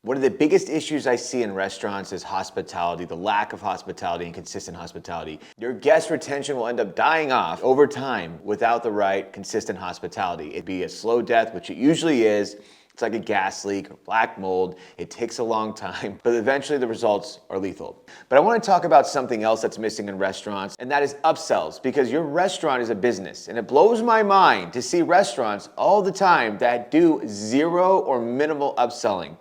One of the biggest issues I see in restaurants is hospitality, the lack of hospitality and consistent hospitality. Your guest retention will end up dying off over time without the right consistent hospitality. It'd be a slow death, which it usually is. It's like a gas leak or black mold. It takes a long time, but eventually the results are lethal. But I want to talk about something else that's missing in restaurants, and that is upsells, because your restaurant is a business. And it blows my mind to see restaurants all the time that do zero or minimal upselling.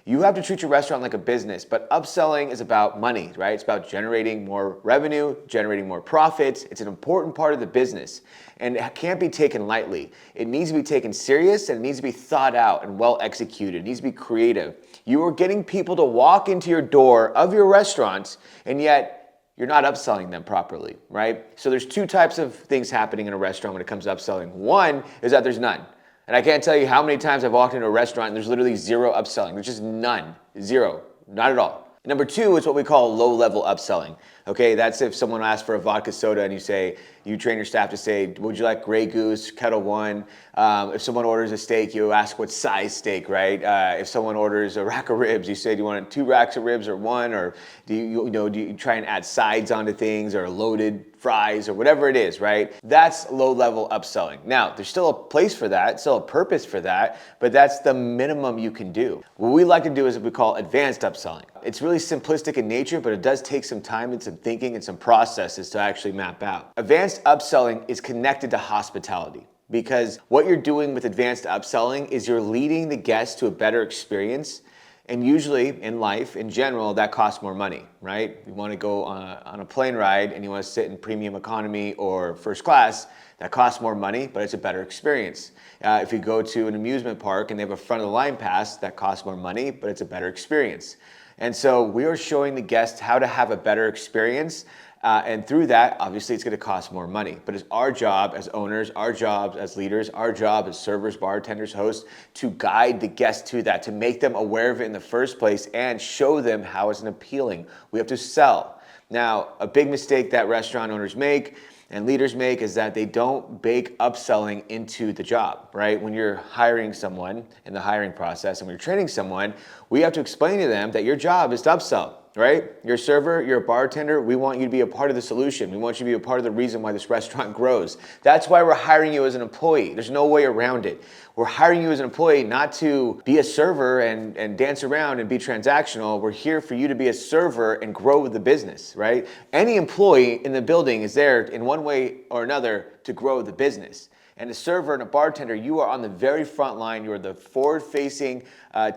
You have to treat your restaurant like a business, but upselling is about money, right? It's about generating more revenue, generating more profits. It's an important part of the business, and it can't be taken lightly. It needs to be taken serious, and it needs to be thought out and well executed. It needs to be creative. You are getting people to walk into your door of your restaurant, and yet you're not upselling them properly, right? So there's two types of things happening in a restaurant when it comes to upselling. One is that there's none. And I can't tell you how many times I've walked into a restaurant and there's literally zero upselling. There's just none, zero, not at all. Number two is what we call low-level upselling. Okay, that's if someone asks for a vodka soda and you train your staff to say, would you like Grey Goose, Kettle One? If someone orders a steak, you ask what size steak, right? If someone orders a rack of ribs, you say, do you want 2 racks of ribs or 1? Or do you try and add sides onto things or loaded fries or whatever it is, right? That's low-level upselling. Now, there's still a place for that, still a purpose for that, but that's the minimum you can do. What we like to do is what we call advanced upselling. It's really simplistic in nature, but it does take some time and some thinking and some processes to actually map out. Advanced upselling is connected to hospitality, because what you're doing with advanced upselling is you're leading the guest to a better experience. And usually in life, in general, that costs more money, right? You want to go on a plane ride and you want to sit in premium economy or first class, that costs more money, but it's a better experience. If you go to an amusement park and they have a front of the line pass, that costs more money, but it's a better experience. And so we are showing the guests how to have a better experience. And through that, obviously, it's going to cost more money. But it's our job as owners, our job as leaders, our job as servers, bartenders, hosts, to guide the guests to that, to make them aware of it in the first place and show them how it's appealing. We have to sell. Now, a big mistake that restaurant owners make and leaders make is that they don't bake upselling into the job, right? When you're hiring someone in the hiring process and when you're training someone, we have to explain to them that your job is to upsell. Right? You're a server, you're a bartender, we want you to be a part of the solution. We want you to be a part of the reason why this restaurant grows. That's why we're hiring you as an employee. There's no way around it. We're hiring you as an employee not to be a server and dance around and be transactional. We're here for you to be a server and grow the business, right? Any employee in the building is there in one way or another to grow the business. And a server and a bartender, you are on the very front line. You are the forward-facing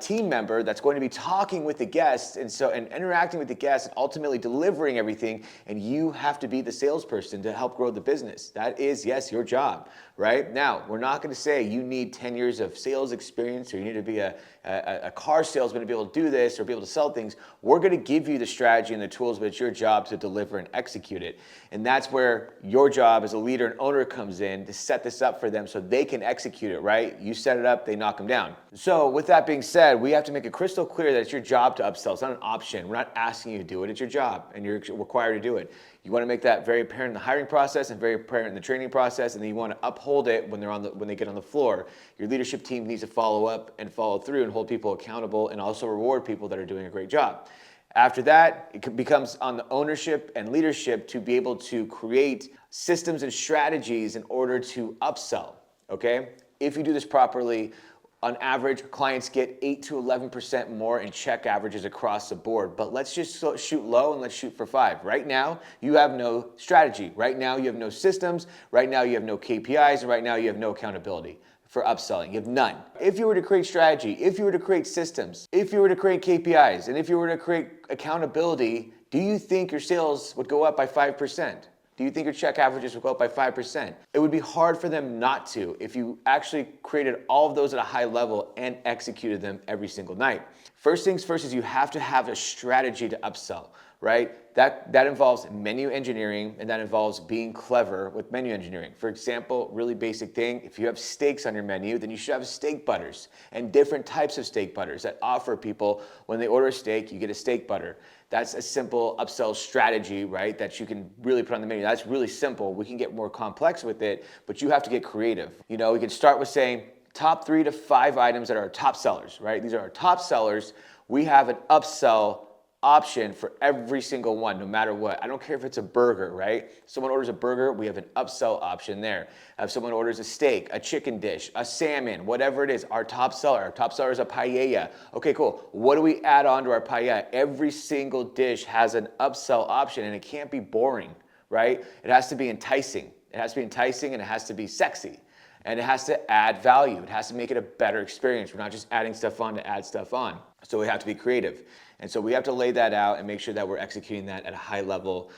team member that's going to be talking with the guests and interacting with the guests and ultimately delivering everything. And you have to be the salesperson to help grow the business. That is, yes, your job, right? Now, we're not going to say you need 10 years of sales experience or you need to be a car salesman to be able to do this or be able to sell things. We're going to give you the strategy and the tools, but it's your job to deliver and execute it. And that's where your job as a leader and owner comes in, to set this up for them so they can execute it, right? You set it up, they knock them down. So with that being said, we have to make it crystal clear that it's your job to upsell. It's not an option. We're not asking you to do it. It's your job and you're required to do it. You want to make that very apparent in the hiring process and very apparent in the training process, and then you want to uphold it when they get on the floor. Your leadership team needs to follow up and follow through and hold people accountable and also reward people that are doing a great job. After that, it becomes on the ownership and leadership to be able to create systems and strategies in order to upsell, okay? If you do this properly, on average, clients get 8 to 11% more in check averages across the board. But let's just shoot low and let's shoot for 5. Right now, you have no strategy. Right now, you have no systems. Right now, you have no KPIs. And right now, you have no accountability for upselling. You have none. If you were to create strategy, if you were to create systems, if you were to create KPIs, and if you were to create accountability, do you think your sales would go up by 5%? Do you think your check averages would go up by 5%? It would be hard for them not to if you actually created all of those at a high level and executed them every single night. First things first is you have to have a strategy to upsell, right? That involves menu engineering, and that involves being clever with menu engineering. For example, really basic thing, if you have steaks on your menu, then you should have steak butters and different types of steak butters that offer people, when they order a steak, you get a steak butter. That's a simple upsell strategy, right, that you can really put on the menu. That's really simple. We can get more complex with it, but you have to get creative. You know, we can start with saying top 3 to 5 items that are our top sellers, right? These are our top sellers. we have an upsell option for every single one, no matter what. I don't care if it's a burger, right? Someone orders a burger, we have an upsell option there. If someone orders a steak, a chicken dish, a salmon, whatever it is, our top seller is a paella. Okay, cool. What do we add on to our paella? Every single dish has an upsell option, and it can't be boring, right? It has to be enticing. It has to be enticing, and it has to be sexy. And it has to add value. It has to make it a better experience. We're not just adding stuff on to add stuff on. So we have to be creative. And so we have to lay that out and make sure that we're executing that at a high level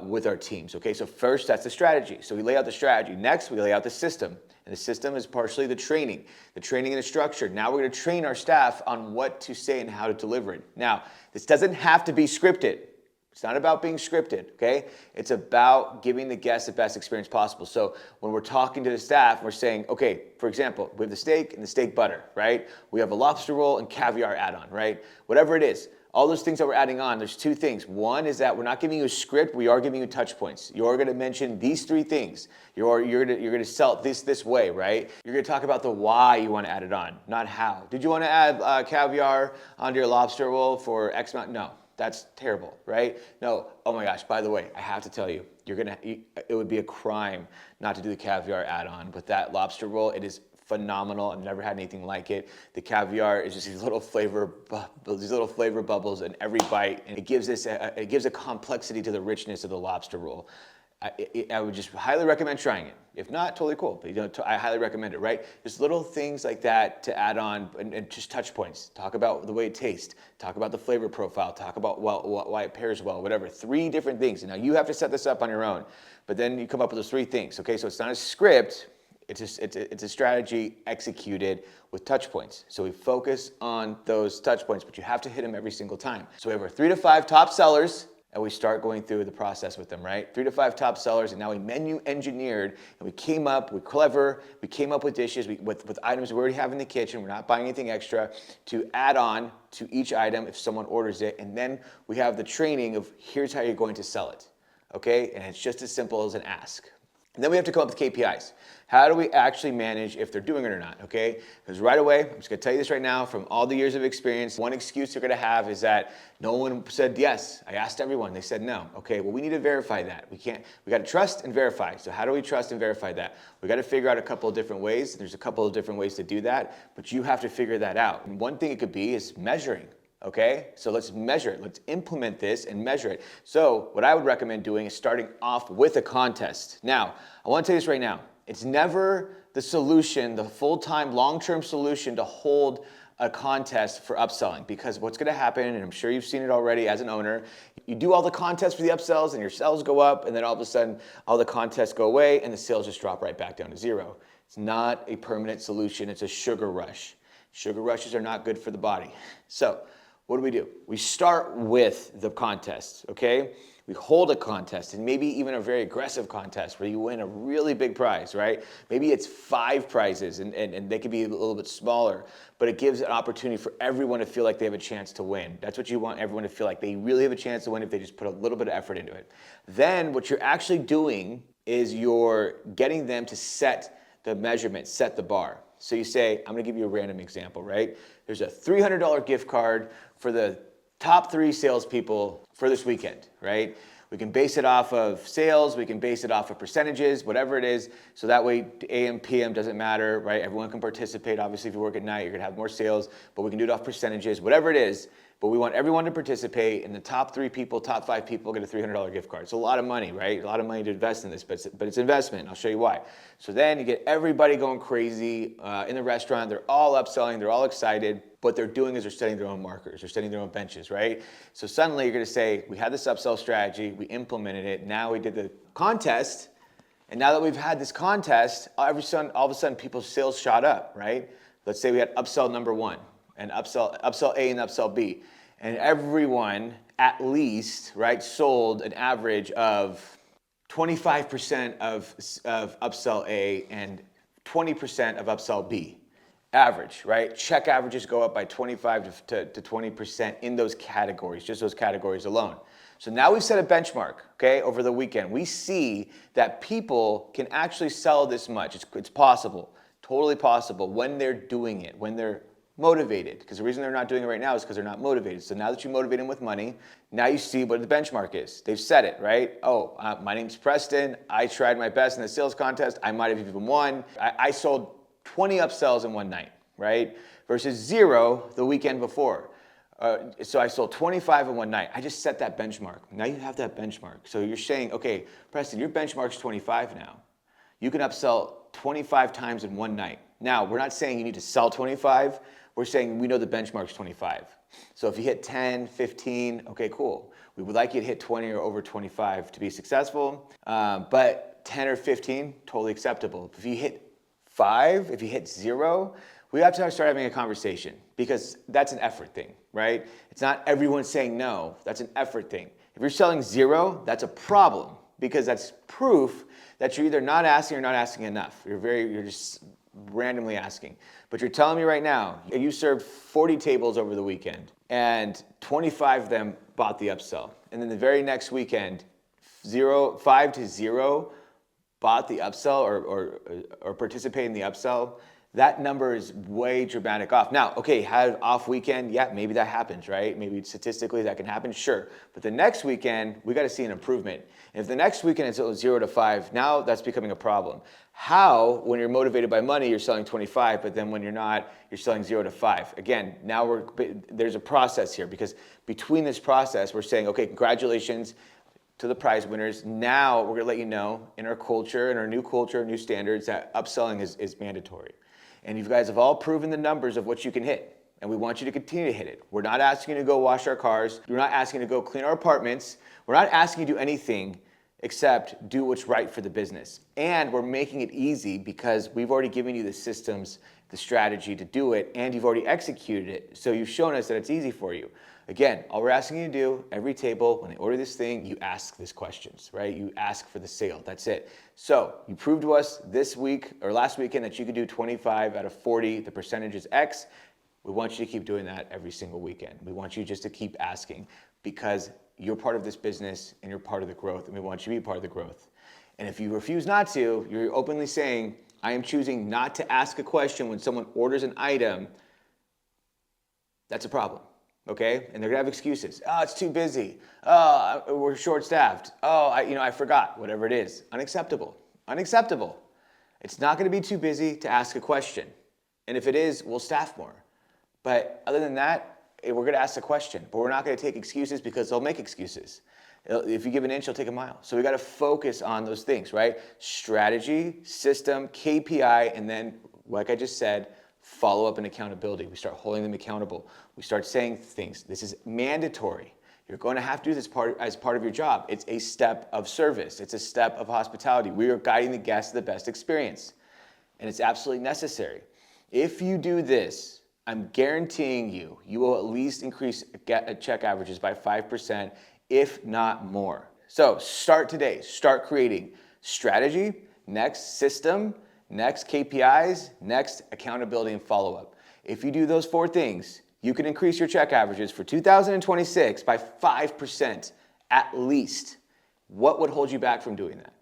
with our teams. Okay, so first, that's the strategy. So we lay out the strategy. Next, we lay out the system. And the system is partially the training and the structure. Now we're gonna train our staff on what to say and how to deliver it. Now, this doesn't have to be scripted. It's not about being scripted, okay? It's about giving the guests the best experience possible. So when we're talking to the staff, we're saying, okay, for example, we have the steak and the steak butter, right? We have a lobster roll and caviar add-on, right? Whatever it is, all those things that we're adding on, there's two things. One is that we're not giving you a script, we are giving you touch points. You're gonna mention these three things. You're gonna sell it this way, right? You're gonna talk about the why you wanna add it on, not how. Did you wanna add caviar onto your lobster roll for X amount? No. That's terrible, right? No, oh my gosh, by the way, I have to tell you, it would be a crime not to do the caviar add-on. But that lobster roll, it is phenomenal. I've never had anything like it. The caviar is just these little flavor bubbles in every bite, and it gives a complexity to the richness of the lobster roll. I would just highly recommend trying it. If not, totally cool. But I highly recommend it, right? Just little things like that to add on and just touch points. Talk about the way it tastes. Talk about the flavor profile. Talk about why it pairs well, whatever. 3 different things. And now you have to set this up on your own. But then you come up with those 3 things, okay? So it's not a script. It's a strategy executed with touch points. So we focus on those touch points, but you have to hit them every single time. So we have our 3 to 5 top sellers, and we start going through the process with them, right? 3 to 5 top sellers, and now we menu engineered, and we're clever, we came up with dishes with items we already have in the kitchen, we're not buying anything extra, to add on to each item if someone orders it, and then we have the training of here's how you're going to sell it, okay? And it's just as simple as an ask. And then we have to come up with KPIs. How do we actually manage if they're doing it or not, okay? Because right away, I'm just gonna tell you this right now, from all the years of experience, one excuse they're gonna have is that no one said yes. I asked everyone, they said no. Okay, well, we need to verify that. We gotta trust and verify. So how do we trust and verify that? We gotta figure out a couple of different ways. There's a couple of different ways to do that, but you have to figure that out. And one thing it could be is measuring. Okay, so let's measure it. Let's implement this and measure it. So what I would recommend doing is starting off with a contest. Now, I want to tell you this right now. It's never the solution, the full-time, long-term solution to hold a contest for upselling, because what's going to happen, and I'm sure you've seen it already as an owner, you do all the contests for the upsells and your sales go up, and then all of a sudden all the contests go away and the sales just drop right back down to 0. It's not a permanent solution. It's a sugar rush. Sugar rushes are not good for the body. So what do? We start with the contest, okay? We hold a contest, and maybe even a very aggressive contest where you win a really big prize, right? Maybe it's 5 prizes, and they could be a little bit smaller, but it gives an opportunity for everyone to feel like they have a chance to win. That's what you want everyone to feel like. They really have a chance to win if they just put a little bit of effort into it. Then what you're actually doing is you're getting them to set the measurement, set the bar. So you say, I'm gonna give you a random example, right? There's a $300 gift card for the top 3 salespeople for this weekend, right? We can base it off of sales, we can base it off of percentages, whatever it is, so that way AM, PM doesn't matter, right? Everyone can participate. Obviously, if you work at night, you're gonna have more sales, but we can do it off percentages, whatever it is. But we want everyone to participate, and the top 3 people, top 5 people get a $300 gift card. It's a lot of money, right? A lot of money to invest in this, but it's investment. I'll show you why. So then you get everybody going crazy in the restaurant. They're all upselling. They're all excited. What they're doing is they're setting their own markers. They're setting their own benches, right? So suddenly you're going to say, we had this upsell strategy. We implemented it. Now we did the contest. And now that we've had this contest, all of a sudden people's sales shot up, right? Let's say we had upsell number 1. And upsell A and upsell B. And everyone at least, right, sold an average of 25% of upsell A and 20% of upsell B. Average, right? Check averages go up by 25 to 20% in those categories, just those categories alone. So now we've set a benchmark, okay, over the weekend. We see that people can actually sell this much. It's possible, totally possible when they're doing it, when they're motivated, because the reason they're not doing it right now is because they're not motivated. So now that you motivate them with money, now you see what the benchmark is. They've said it, right? Oh, my name's Preston. I tried my best in the sales contest. I might have even won. I sold 20 upsells in one night, right? Versus 0 the weekend before. So I sold 25 in one night. I just set that benchmark. Now you have that benchmark. So you're saying, okay, Preston, your benchmark's 25 now. You can upsell 25 times in one night. Now, we're not saying you need to sell 25. We're saying we know the benchmark's 25. So if you hit 10, 15, okay, cool. We would like you to hit 20 or over 25 to be successful. But 10 or 15, totally acceptable. If you hit 5, if you hit 0, we have to start having a conversation, because that's an effort thing, right? It's not everyone saying no. That's an effort thing. If you're selling 0, that's a problem, because that's proof that you're either not asking or not asking enough. You're just randomly asking. But you're telling me right now, you served 40 tables over the weekend and 25 of them bought the upsell. And then the very next weekend, 5 to 0 bought the upsell or participated in the upsell. That number is way dramatic off. Now, okay, had an off weekend, yeah, maybe that happens, right? Maybe statistically that can happen, sure. But the next weekend, we got to see an improvement. And if the next weekend it's 0 to 5, now that's becoming a problem. How, when you're motivated by money, you're selling 25, but then when you're not, you're selling 0 to 5. Again, now there's a process here, because between this process, we're saying, okay, congratulations to the prize winners. Now we're gonna let you know in our culture, in our new standards, that upselling is mandatory. And you guys have all proven the numbers of what you can hit. And we want you to continue to hit it. We're not asking you to go wash our cars. We're not asking you to go clean our apartments. We're not asking you to do anything except do what's right for the business. And we're making it easy because we've already given you the systems, the strategy to do it, and you've already executed it. So you've shown us that it's easy for you. Again, all we're asking you to do, every table, when they order this thing, you ask these questions, right? You ask for the sale, that's it. So you proved to us this week or last weekend that you could do 25 out of 40, the percentage is X. We want you to keep doing that every single weekend. We want you just to keep asking, because you're part of this business and you're part of the growth, and we want you to be part of the growth. And if you refuse not to, you're openly saying, I am choosing not to ask a question when someone orders an item, that's a problem. Okay, and they're gonna have excuses. Oh, it's too busy. Oh, we're short-staffed. Oh, I forgot. Whatever it is, unacceptable. Unacceptable. It's not gonna be too busy to ask a question, and if it is, we'll staff more. But other than that, we're gonna ask a question, but we're not gonna take excuses, because they'll make excuses. If you give an inch, they'll take a mile. So we gotta focus on those things, right? Strategy, system, KPI, and then, like I just said, follow up and accountability. We start holding them accountable. We start saying things. This is mandatory. You're going to have to do this as part of your job. It's a step of service. It's a step of hospitality. We are guiding the guests to the best experience. And it's absolutely necessary. If you do this, I'm guaranteeing you, you will at least increase check averages by 5%, if not more. So start today. Start creating strategy, next system, next KPIs, next accountability and follow-up. If you do those 4 things, you can increase your check averages for 2026 by 5% at least. What would hold you back from doing that?